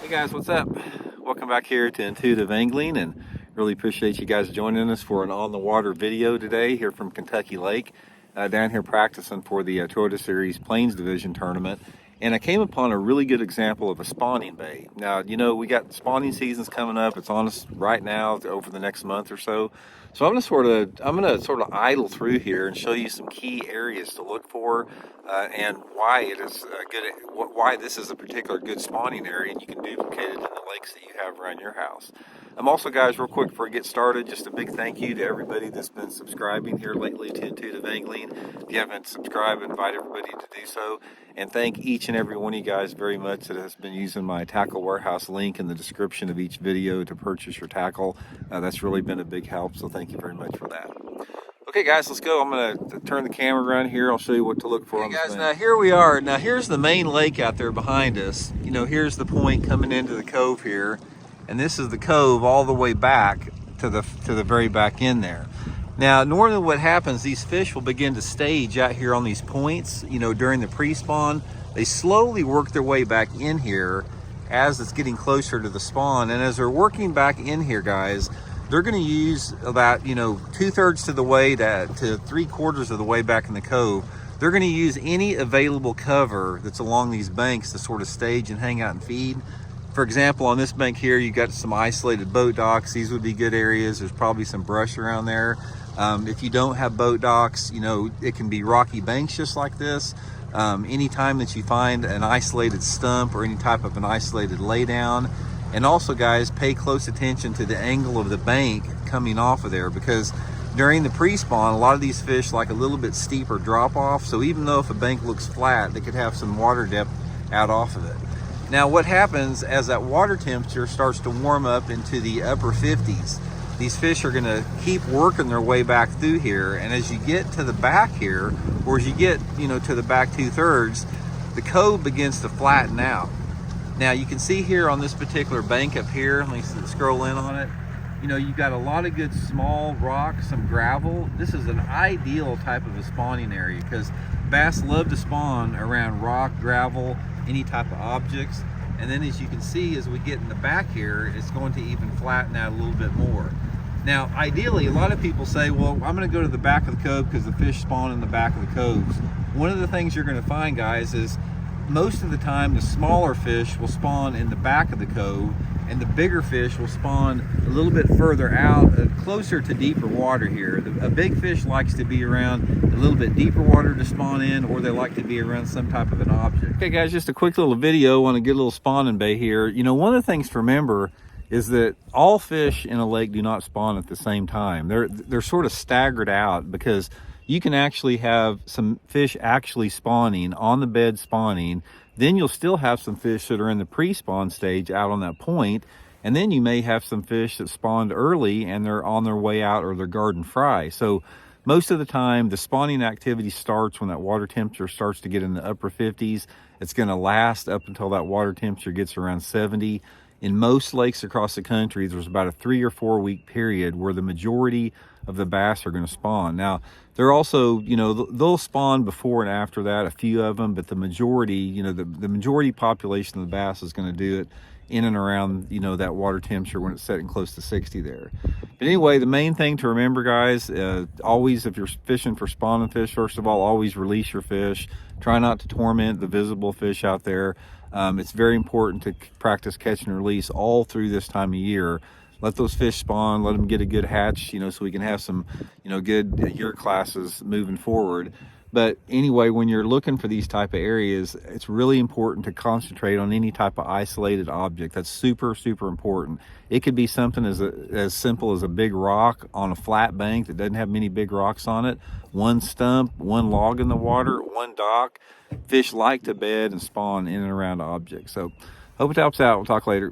Hey guys, what's up? Welcome back here to Intuitive Angling, and really appreciate you guys joining us for an on the water video today here from Kentucky Lake. Down here practicing for the Toyota Series Plains Division tournament, and I came upon a really good example of a spawning bait. Now, you know, we got spawning seasons coming up. It's on us right now over the next month or so. So I'm gonna sort of idle through here and show you some key areas to look for, and why it is why this is a particular good spawning area, and you can duplicate it in the lakes that you have around your house. Also, guys, real quick before we get started, just a big thank you to everybody that's been subscribing here lately to Intuitive Angling. If you haven't subscribed, invite everybody to do so. And thank each and every one of you guys very much that has been using my tackle warehouse link in the description of each video to purchase your tackle. That's really been a big help, so thank you very much for that. Okay guys, let's go. I'm gonna turn the camera around here. I'll show you what to look for. Okay guys, now here we are. Now here's the main lake out there behind us. You know, here's the point coming into the cove here, and this is the cove all the way back to the very back end there. Now normally what happens, these fish will begin to stage out here on these points, you know, during the pre-spawn. They slowly work their way back in here as it's getting closer to the spawn, and as they're working back in here, guys, they're going to use about, you know, 2/3 to the way to 3/4 of the way back in the cove. They're going to use any available cover that's along these banks to sort of stage and hang out and feed. For example, on this bank here, you got some isolated boat docks. These would be good areas. There's probably some brush around there. If you don't have boat docks, you know, it can be rocky banks just like this. Anytime that you find an isolated stump or any type of an isolated laydown. And also, guys, pay close attention to the angle of the bank coming off of there, because during the pre-spawn, a lot of these fish like a little bit steeper drop off. So even though if a bank looks flat, they could have some water depth out off of it. Now what happens as that water temperature starts to warm up into the upper 50s, these fish are gonna keep working their way back through here. And as you get to the back here, or as you get, you know, to the back 2/3, the cove begins to flatten out. Now you can see here on this particular bank up here, let me scroll in on it, you know, you've got a lot of good small rocks, some gravel. This is an ideal type of a spawning area because bass love to spawn around rock, gravel, any type of objects. And then as you can see, as we get in the back here, it's going to even flatten out a little bit more. Now, ideally, a lot of people say, well, I'm gonna go to the back of the cove because the fish spawn in the back of the coves. One of the things you're gonna find, guys, is most of the time the smaller fish will spawn in the back of the cove, and the bigger fish will spawn a little bit further out, closer to deeper water here. A big fish likes to be around a little bit deeper water to spawn in, or they like to be around some type of an object. Okay guys, just a quick little video on a good little spawning bay here. You know, one of the things to remember is that all fish in a lake do not spawn at the same time. They're sort of staggered out, because you can actually have some fish actually spawning on the bed spawning. Then you'll still have some fish that are in the pre-spawn stage out on that point. And then you may have some fish that spawned early and they're on their way out, or they're garden fry. So most of the time the spawning activity starts when that water temperature starts to get in the upper 50s. It's going to last up until that water temperature gets around 70. In most lakes across the country, there's about a 3 or 4 week period where the majority of the bass are going to spawn. Now, they're also, you know, they'll spawn before and after that, a few of them, but the majority, you know, the majority population of the bass is going to do it in and around, you know, that water temperature when it's setting close to 60 there. But anyway, the main thing to remember, guys, always, if you're fishing for spawning fish, first of all, always release your fish. Try not to torment the visible fish out there. It's very important to practice catch and release all through this time of year. Let those fish spawn, let them get a good hatch, you know, so we can have some, you know, good year classes moving forward. But anyway, when you're looking for these type of areas, it's really important to concentrate on any type of isolated object. That's super, super important. It could be something as simple as a big rock on a flat bank that doesn't have many big rocks on it, one stump, one log in the water, one dock. Fish like to bed and spawn in and around objects. So hope it helps out. We'll talk later.